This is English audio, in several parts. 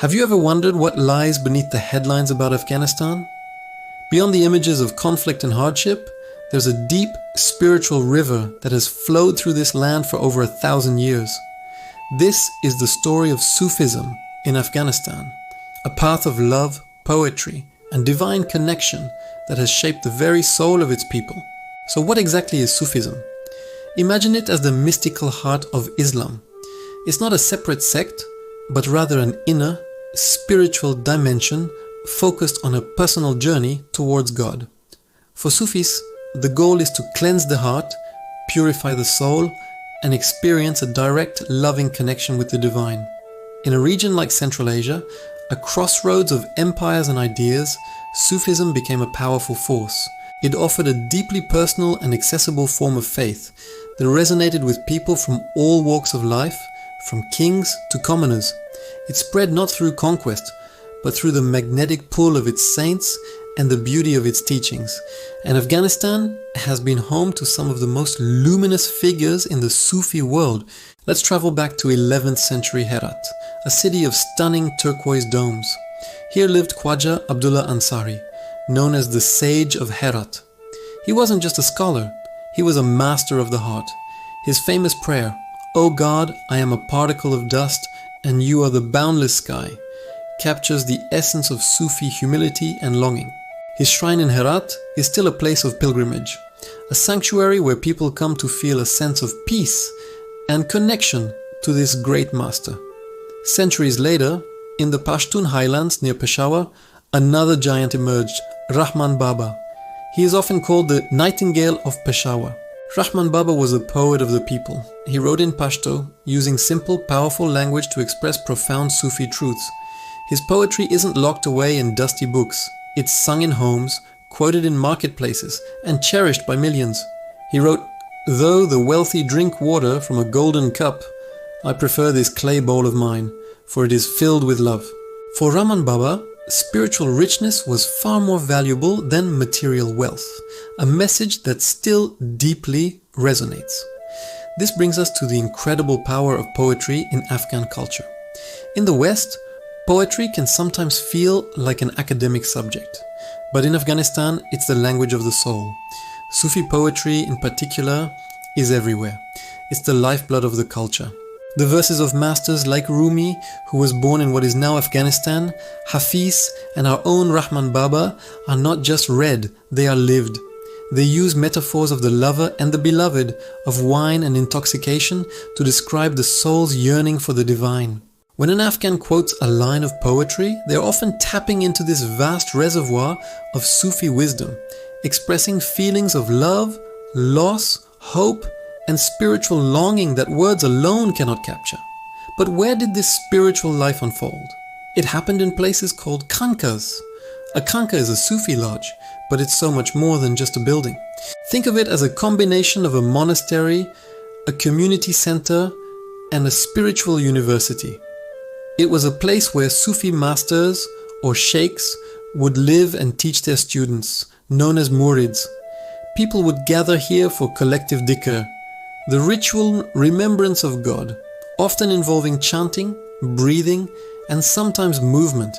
Have you ever wondered what lies beneath the headlines about Afghanistan? Beyond the images of conflict and hardship, there's a deep spiritual river that has flowed through this land for over 1,000 years. This is the story of Sufism in Afghanistan, a path of love, poetry, and divine connection that has shaped the very soul of its people. So what exactly is Sufism? Imagine it as the mystical heart of Islam. It's not a separate sect, but rather an inner, spiritual dimension focused on a personal journey towards God. For Sufis, the goal is to cleanse the heart, purify the soul, and experience a direct, loving connection with the divine. In a region like Central Asia, a crossroads of empires and ideas, Sufism became a powerful force. It offered a deeply personal and accessible form of faith that resonated with people from all walks of life, from kings to commoners. It spread not through conquest, but through the magnetic pull of its saints and the beauty of its teachings. And Afghanistan has been home to some of the most luminous figures in the Sufi world. Let's travel back to 11th century Herat, a city of stunning turquoise domes. Here lived Khwaja Abdullah Ansari, known as the Sage of Herat. He wasn't just a scholar, he was a master of the heart. His famous prayer, "O God, I am a particle of dust and you are the boundless sky," captures the essence of Sufi humility and longing. His shrine in Herat is still a place of pilgrimage, a sanctuary where people come to feel a sense of peace and connection to this great master. Centuries later, in the Pashtun highlands near Peshawar, another giant emerged, Rahman Baba. He is often called the Nightingale of Peshawar. Rahman Baba was a poet of the people. He wrote in Pashto, using simple, powerful language to express profound Sufi truths. His poetry isn't locked away in dusty books. It's sung in homes, quoted in marketplaces, and cherished by millions. He wrote, "Though the wealthy drink water from a golden cup, I prefer this clay bowl of mine, for it is filled with love." For Rahman Baba, spiritual richness was far more valuable than material wealth, a message that still deeply resonates. This brings us to the incredible power of poetry in Afghan culture. In the West, poetry can sometimes feel like an academic subject, but in Afghanistan, it's the language of the soul. Sufi poetry, in particular, is everywhere. It's the lifeblood of the culture. The verses of masters like Rumi, who was born in what is now Afghanistan, Hafiz, and our own Rahman Baba are not just read, they are lived. They use metaphors of the lover and the beloved, of wine and intoxication, to describe the soul's yearning for the divine. When an Afghan quotes a line of poetry, they are often tapping into this vast reservoir of Sufi wisdom, expressing feelings of love, loss, hope, and spiritual longing that words alone cannot capture. But where did this spiritual life unfold? It happened in places called khankas. A khanka is a Sufi lodge, but it's so much more than just a building. Think of it as a combination of a monastery, a community center, and a spiritual university. It was a place where Sufi masters or sheikhs would live and teach their students, known as murids. People would gather here for collective dhikr, the ritual remembrance of God, often involving chanting, breathing, and sometimes movement,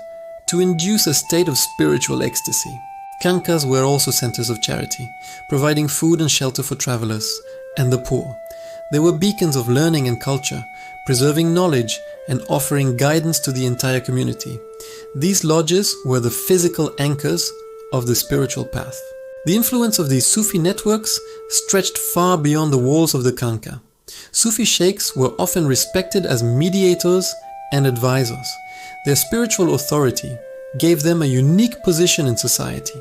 to induce a state of spiritual ecstasy. Khankas were also centers of charity, providing food and shelter for travelers and the poor. They were beacons of learning and culture, preserving knowledge and offering guidance to the entire community. These lodges were the physical anchors of the spiritual path. The influence of these Sufi networks stretched far beyond the walls of the khanka. Sufi sheikhs were often respected as mediators and advisors. Their spiritual authority gave them a unique position in society.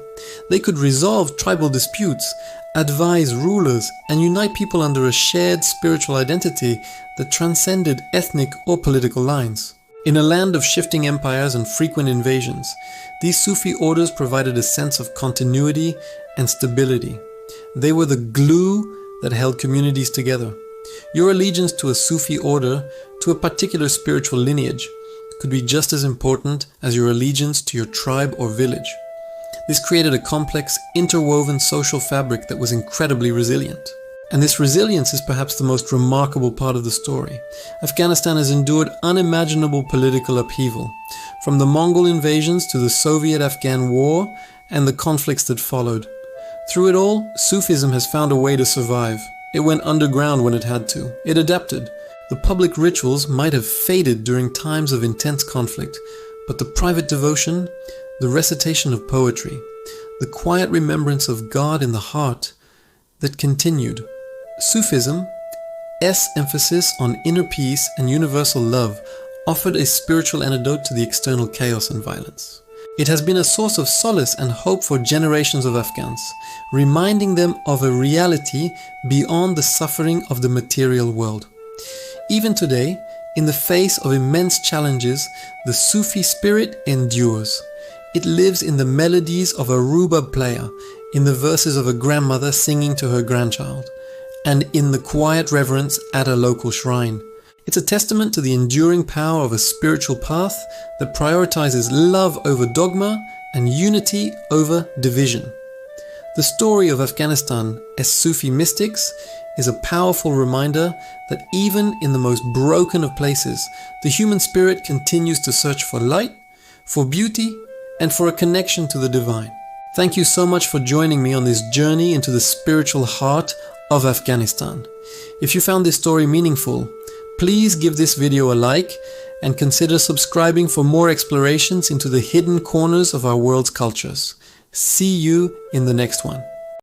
They could resolve tribal disputes, advise rulers, and unite people under a shared spiritual identity that transcended ethnic or political lines. In a land of shifting empires and frequent invasions, these Sufi orders provided a sense of continuity and stability. They were the glue that held communities together. Your allegiance to a Sufi order, to a particular spiritual lineage, could be just as important as your allegiance to your tribe or village. This created a complex, interwoven social fabric that was incredibly resilient. And this resilience is perhaps the most remarkable part of the story. Afghanistan has endured unimaginable political upheaval, from the Mongol invasions to the Soviet-Afghan War and the conflicts that followed. Through it all, Sufism has found a way to survive. It went underground when it had to. It adapted. The public rituals might have faded during times of intense conflict, but the private devotion, the recitation of poetry, the quiet remembrance of God in the heart, that continued. Sufism's emphasis on inner peace and universal love offered a spiritual antidote to the external chaos and violence. It has been a source of solace and hope for generations of Afghans, reminding them of a reality beyond the suffering of the material world. Even today, in the face of immense challenges, the Sufi spirit endures. It lives in the melodies of a rubab player, in the verses of a grandmother singing to her grandchild, and in the quiet reverence at a local shrine. It's a testament to the enduring power of a spiritual path that prioritizes love over dogma and unity over division. The story of Afghanistan as Sufi mystics is a powerful reminder that even in the most broken of places, the human spirit continues to search for light, for beauty, and for a connection to the divine. Thank you so much for joining me on this journey into the spiritual heart of Afghanistan. If you found this story meaningful, please give this video a like and consider subscribing for more explorations into the hidden corners of our world's cultures. See you in the next one.